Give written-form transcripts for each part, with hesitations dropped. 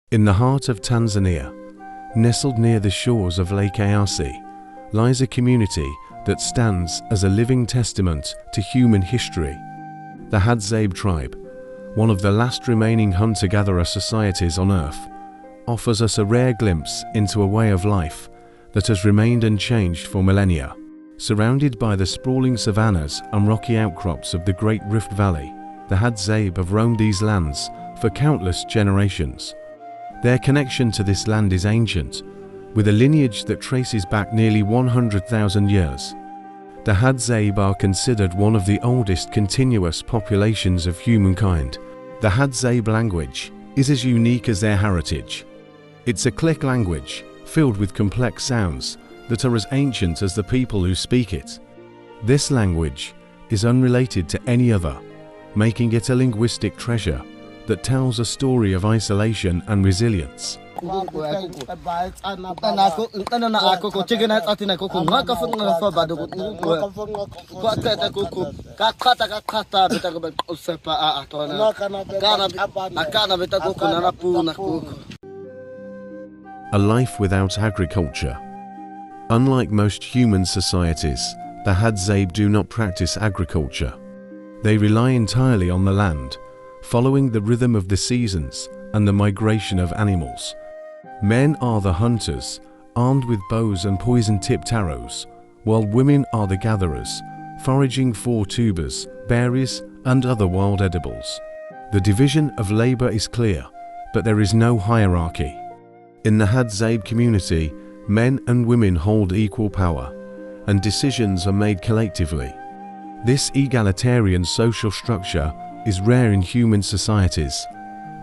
In the heart of Tanzania, nestled near the shores of Lake Eyasi, lies a community that stands as a living testament to human history. The Hadzabe tribe, one of the last remaining hunter-gatherer societies on Earth, offers us a rare glimpse into a way of life that has remained unchanged for millennia. Surrounded by the sprawling savannas and rocky outcrops of the Great Rift Valley, the Hadzabe have roamed these lands for countless generations. Their connection to this land is ancient, with a lineage that traces back nearly 100,000 years. The Hadzabe are considered one of the oldest continuous populations of humankind. The Hadzabe language is as unique as their heritage. It's a click language filled with complex sounds that are as ancient as the people who speak it. This language is unrelated to any other, making it a linguistic treasure that tells a story of isolation and resilience. A life without agriculture. Unlike most human societies, the Hadzabe do not practice agriculture. They rely entirely on the land, following the rhythm of the seasons and the migration of animals. Men are the hunters, armed with bows and poison-tipped arrows, while women are the gatherers, foraging for tubers, berries, and other wild edibles. The division of labor is clear, but there is no hierarchy. In the Hadzabe community, men and women hold equal power, and decisions are made collectively. This egalitarian social structure is rare in human societies,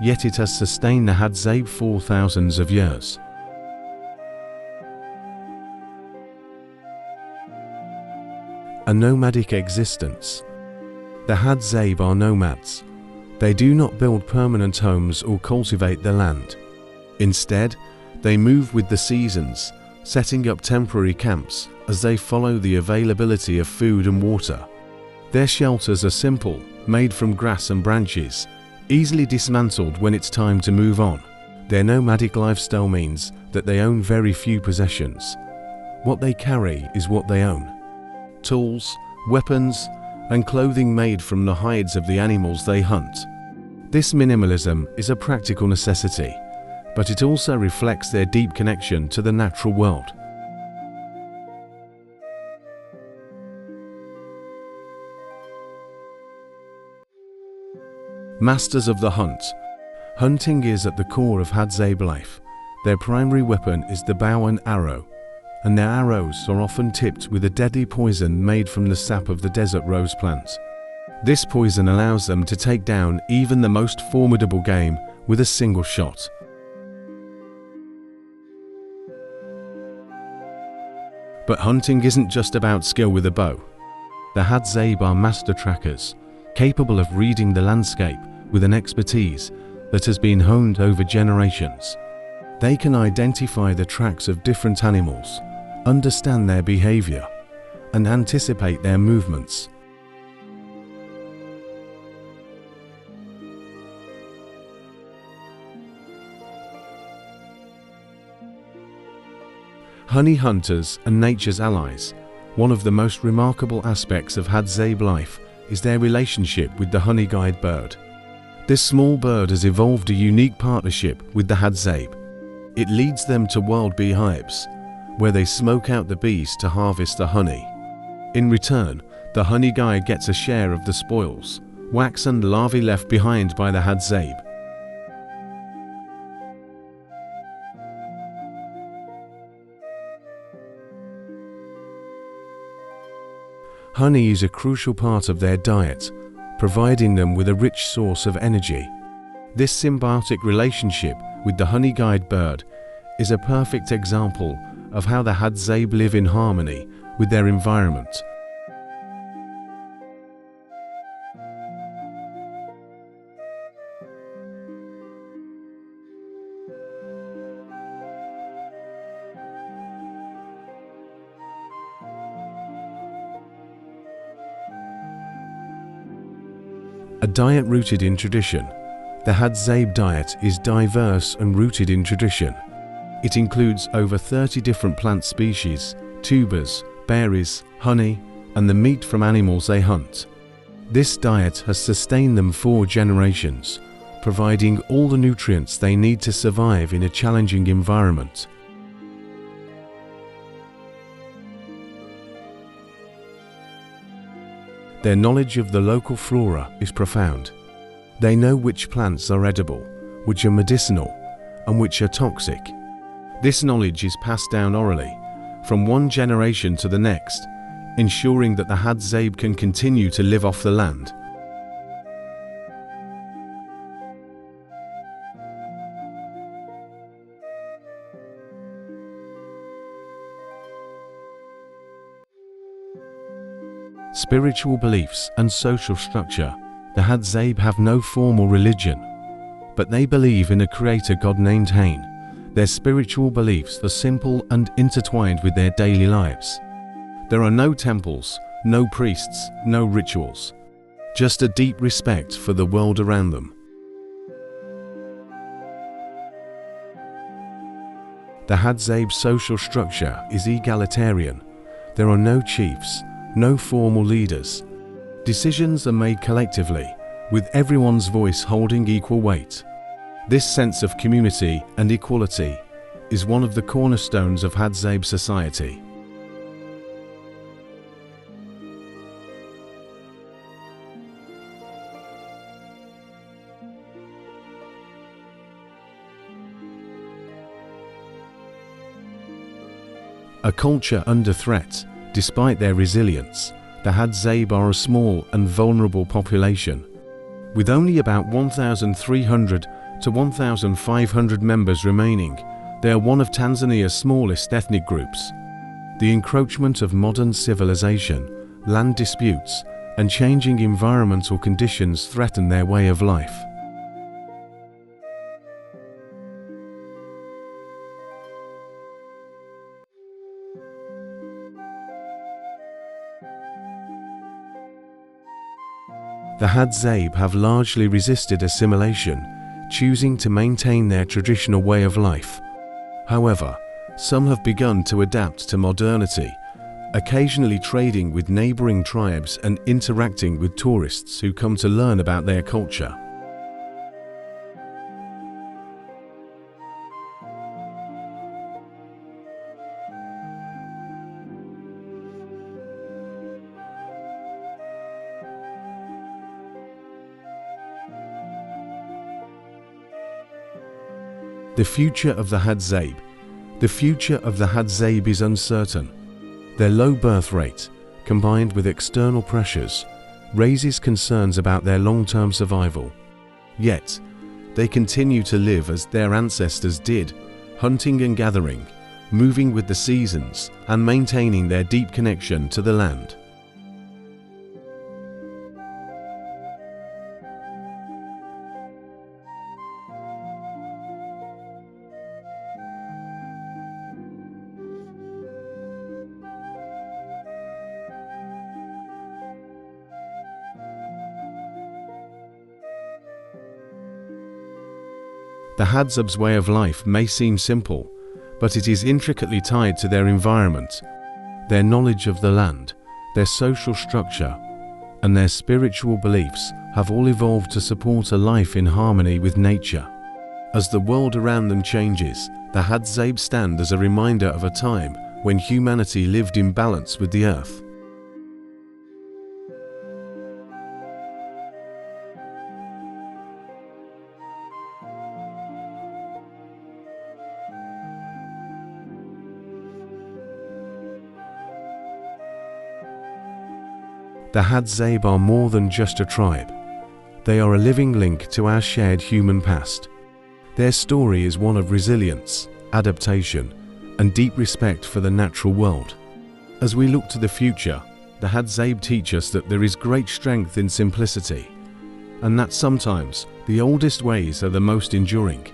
yet it has sustained the Hadzabe for thousands of years. A nomadic existence. The Hadzabe are nomads. They do not build permanent homes or cultivate the land. Instead, they move with the seasons, setting up temporary camps as they follow the availability of food and water. Their shelters are simple, made from grass and branches, easily dismantled when it's time to move on. Their nomadic lifestyle means that they own very few possessions. What they carry is what they own: tools, weapons, and clothing made from the hides of the animals they hunt. This minimalism is a practical necessity, but it also reflects their deep connection to the natural world. Masters of the hunt. Hunting is at the core of Hadzabe life. Their primary weapon is the bow and arrow, and their arrows are often tipped with a deadly poison made from the sap of the desert rose plant. This poison allows them to take down even the most formidable game with a single shot. But hunting isn't just about skill with a bow. The Hadzabe are master trackers, capable of reading the landscape with an expertise that has been honed over generations. They can identify the tracks of different animals, understand their behavior, and anticipate their movements. Honey hunters and nature's allies. One of the most remarkable aspects of Hadzabe life is their relationship with the honey guide bird. This small bird has evolved a unique partnership with the Hadzabe. It leads them to wild beehives, where they smoke out the bees to harvest the honey. In return, the honey guide gets a share of the spoils, wax and larvae left behind by the Hadzabe. Honey is a crucial part of their diet, providing them with a rich source of energy. This symbiotic relationship with the honey guide bird is a perfect example of how the Hadzabe live in harmony with their environment. A diet rooted in tradition, The Hadzabe diet is diverse and rooted in tradition. It includes over 30 different plant species, tubers, berries, honey, and the meat from animals they hunt. This diet has sustained them 4 generations, providing all the nutrients they need to survive in a challenging environment. Their knowledge of the local flora is profound. They know which plants are edible, which are medicinal, and which are toxic. This knowledge is passed down orally, from one generation to the next, ensuring that the Hadzabe can continue to live off the land. Spiritual beliefs and social structure. The Hadzabe have no formal religion, but they believe in a creator god named Hain. Their spiritual beliefs are simple and intertwined with their daily lives. There are no temples, no priests, no rituals, just a deep respect for the world around them. The Hadzabe social structure is egalitarian. There are no chiefs, no formal leaders. Decisions are made collectively, with everyone's voice holding equal weight. This sense of community and equality is one of the cornerstones of Hadzabe society. A culture under threat. Despite their resilience, the Hadzabe are a small and vulnerable population. With only about 1,300 to 1,500 members remaining, they are one of Tanzania's smallest ethnic groups. The encroachment of modern civilization, land disputes, and changing environmental conditions threaten their way of life. The Hadzabe have largely resisted assimilation, choosing to maintain their traditional way of life. However, some have begun to adapt to modernity, occasionally trading with neighboring tribes and interacting with tourists who come to learn about their culture. The future of the Hadzabe. The future of the Hadzabe is uncertain. Their low birth rate, combined with external pressures, raises concerns about their long-term survival. Yet, they continue to live as their ancestors did, hunting and gathering, moving with the seasons, and maintaining their deep connection to the land. The Hadzabe's way of life may seem simple, but it is intricately tied to their environment, their knowledge of the land, their social structure, and their spiritual beliefs have all evolved to support a life in harmony with nature. As the world around them changes, the Hadzabe stand as a reminder of a time when humanity lived in balance with the earth. The Hadzabe are more than just a tribe. They are a living link to our shared human past. Their story is one of resilience, adaptation, and deep respect for the natural world. As we look to the future, the Hadzabe teach us that there is great strength in simplicity, and that sometimes the oldest ways are the most enduring.